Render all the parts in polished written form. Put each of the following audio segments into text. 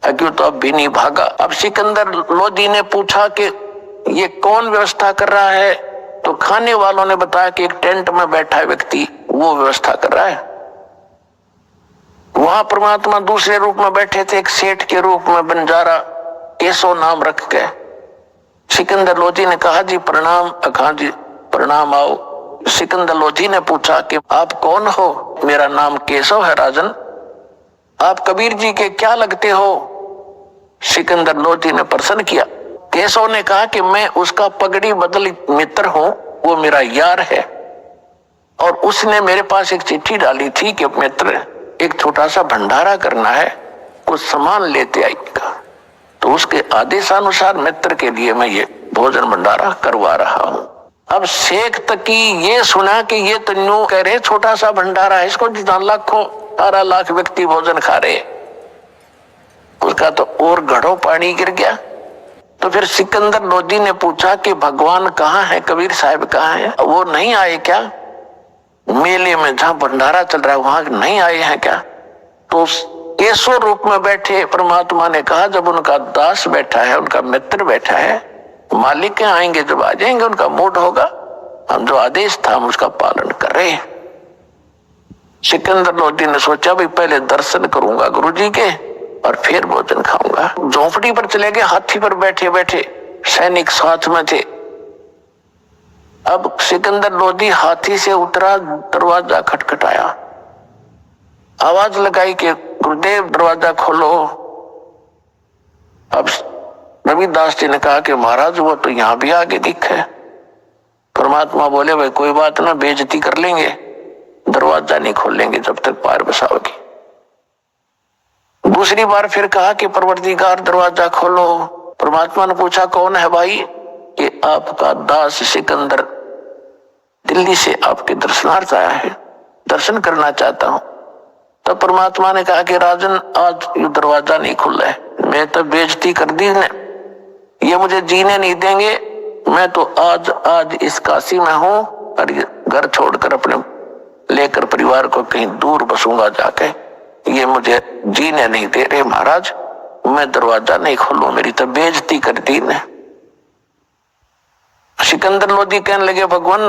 क्यों तो अब भी नहीं भागा। अब सिकंदर लोधी ने पूछा कि ये कौन व्यवस्था कर रहा है, तो खाने वालों ने बताया कि एक टेंट में बैठा व्यक्ति वो व्यवस्था कर रहा है। वहां परमात्मा दूसरे रूप में बैठे थे, एक सेठ के रूप में, बंजारा केशव नाम रख के। सिकंदर लोधी ने कहा जी प्रणाम। कहा जी प्रणाम, आओ। सिकंदर लोधी ने पूछा कि आप कौन हो? मेरा नाम केशव है राजन। आप कबीर जी के क्या लगते हो? सिकंदर लोधी ने प्रश्न किया। केशव ने कहा कि मैं उसका पगड़ी बदल मित्र हूं, वो मेरा यार है, और उसने मेरे पास एक चिट्ठी डाली थी कि मित्र एक छोटा सा भंडारा करना है, कुछ सामान लेते आइएगा। तो उसके आदेशानुसार मित्र के लिए मैं ये भोजन भंडारा करवा रहा हूं। अब शेख तकी ये सुना कि ये तो न्यू कह रहे छोटा सा भंडारा है, इसको लाखों 18 लाख व्यक्ति भोजन खा रहे, उसका तो और घड़ों पानी गिर गया। तो फिर सिकंदर लोधी ने पूछा कि भगवान कहाँ है, कबीर साहब कहाँ है? वो नहीं आए क्या? मेले में जहां भंडारा चल रहा है वहां नहीं आए हैं क्या? तो केशव रूप में बैठे परमात्मा ने कहा जब उनका दास बैठा है, उनका मित्र बैठा है, मालिक आएंगे जब आ जाएंगे, उनका मूड होगा, हम जो आदेश था हम उसका पालन कर रहे हैं। सिकंदर लोधी ने सोचा भाई पहले दर्शन करूंगा गुरुजी के और फिर भोजन खाऊंगा। झोंपड़ी पर चले गए, हाथी पर बैठे बैठे, सैनिक साथ में थे। अब सिकंदर लोधी हाथी से उतरा, दरवाजा खटखटाया, आवाज लगाई कि गुरुदेव दरवाजा खोलो। अब रविदास जी ने कहा कि महाराज वो तो यहां भी आगे दिखे। परमात्मा बोले भाई कोई बात ना, बेइज्जती कर लेंगे, दरवाजा नहीं खोलेंगे जब तक पार बसाओगे। दूसरी बार फिर कहा कि परवरदिगार दरवाजा खोलो। परमात्मा ने पूछा कौन है भाई? कि आपका दास सिकंदर दिल्ली से आपके दर्शनार्थ आया है, दर्शन करना चाहता हूं। तो परमात्मा ने कहा कि राजन आज ये दरवाजा नहीं खुला है, मैं तो बेइज्जती कर दी ने, ये मुझे जीने नहीं देंगे। मैं तो आज इस काशी में हूं और घर छोड़कर अपने लेकर परिवार को कहीं दूर बसूंगा जाके, ये मुझे जीने नहीं दे रहे महाराज, मैं दरवाजा नहीं खोलूं, मेरी तो बेइज्जती कर दी ने। सिकंदर लोधी कहने लगे भगवान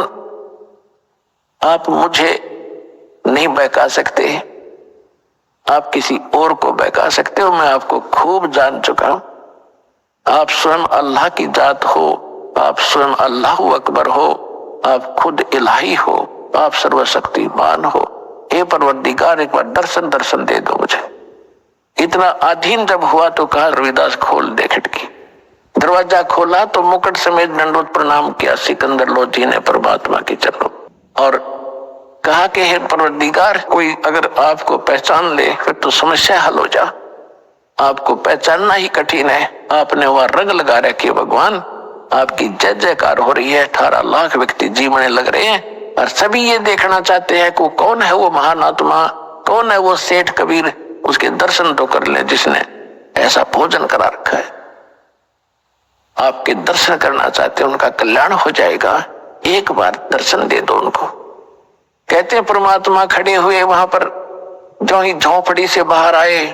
आप मुझे नहीं बहका सकते, आप किसी और को बहका सकते हो, मैं आपको खूब जान चुका हूं। आप स्वयं अल्लाह की जात हो, आप स्वयं अल्लाह अकबर हो, आप खुद इलाही हो, आप सर्वशक्तिमान हो। हे परवरदिगार एक बार दर्शन दे दो मुझे। इतना अधीन जब हुआ तो कहा रविदास खोल दे खिड़की। दरवाजा खोला तो मुकुट समेत दंडवत प्रणाम किया सिकंदर लोधी ने परमात्मा के चरणों, और कहा कि हे परवरदिगार कोई अगर आपको पहचान ले फिर तो समस्या हल हो जा, आपको पहचानना ही कठिन है, आपने वहां रंग लगा रखे भगवान, आपकी जय जयकार हो रही है, 18 लाख व्यक्ति जीवने लग रहे हैं और सभी ये देखना चाहते हैं कि कौन है वो महान आत्मा, कौन है वो सेठ कबीर, उसके दर्शन तो कर ले जिसने ऐसा भोजन करा रखा है। आपके दर्शन करना चाहते हैं, उनका कल्याण हो जाएगा, एक बार दर्शन दे दो उनको। कहते हैं परमात्मा खड़े हुए वहां पर, जो ही झोंपड़ी से बाहर आए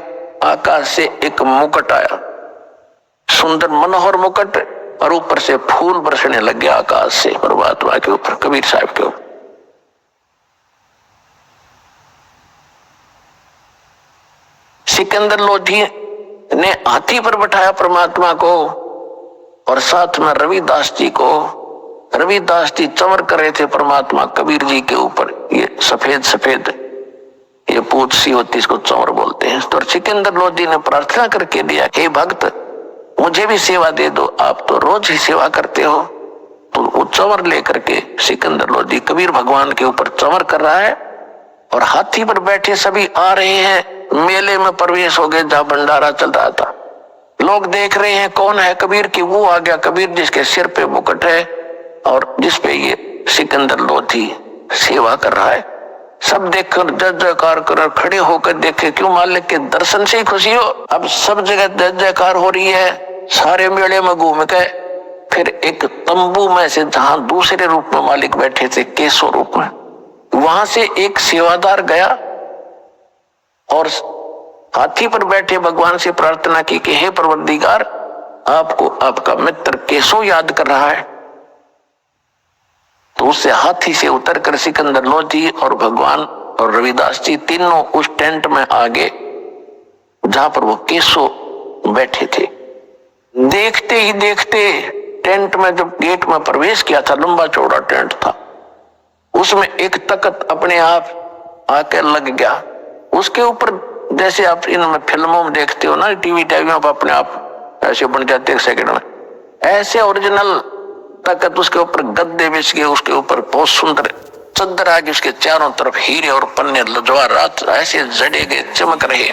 आकाश से एक मुकुट आया, सुंदर मनोहर मुकुट, और ऊपर से फूल बरसने लग गया आकाश से परमात्मा के ऊपर, कबीर साहब के ऊपर। सिकंदर लोधी ने हाथी पर बैठाया परमात्मा को और साथ में रविदास जी को। रविदास जी चमर कर रहे थे परमात्मा कबीर जी के ऊपर, ये सफेद सफेद ये पूछ सी होती, इसको चमर बोलते हैं। तो सिकंदर लोधी ने प्रार्थना करके दिया, हे भक्त मुझे भी सेवा दे दो, आप तो रोज ही सेवा करते हो। तो वो चमर लेकर के सिकंदर लोधी कबीर भगवान के ऊपर चमर कर रहा है, और हाथी पर बैठे सभी आ रहे हैं। मेले में प्रवेश हो गए जहां भंडारा चल रहा था, लोग देख रहे हैं कौन है कबीर की, वो आ गया कबीर जिसके सिर पे मुकुट है और जिसपे ये सिकंदर लोधी सेवा कर रहा है। सब देखकर जय जयकार कर खड़े होकर देखे, क्यों मालिक के दर्शन से ही खुशी हो। अब सब जगह जय जयकार हो रही है। सारे मेले में घूम के फिर एक तंबू में से, जहां दूसरे रूप में मालिक बैठे थे केशव रूप में, वहां से एक सेवादार गया और हाथी पर बैठे भगवान से प्रार्थना की कि हे परवरदिगार, आपको आपका मित्र केशव याद कर रहा है। तो उससे हाथी से उतरकर सिकंदर लोधी और भगवान और रविदास जी तीनों उस टेंट में आ गए जहां पर वो केशव बैठे थे। देखते ही देखते टेंट में जब गेट में प्रवेश किया था, लंबा चौड़ा टेंट था, उसमें एक तख्त अपने आप आकर लग गया। उसके ऊपर जैसे आप इनमें फिल्मों में देखते हो ना, टीवी टाइवियों पर अपने आप ऐसे बन जाते हैं सेकंड में, ऐसे ओरिजिनल तख्त उसके ऊपर गद्दे बिछ गए, उसके ऊपर बहुत सुंदर चद्दर आगे, उसके चारों तरफ हीरे और पन्ने लजवारात ऐसे जड़े गए, चमक रहे।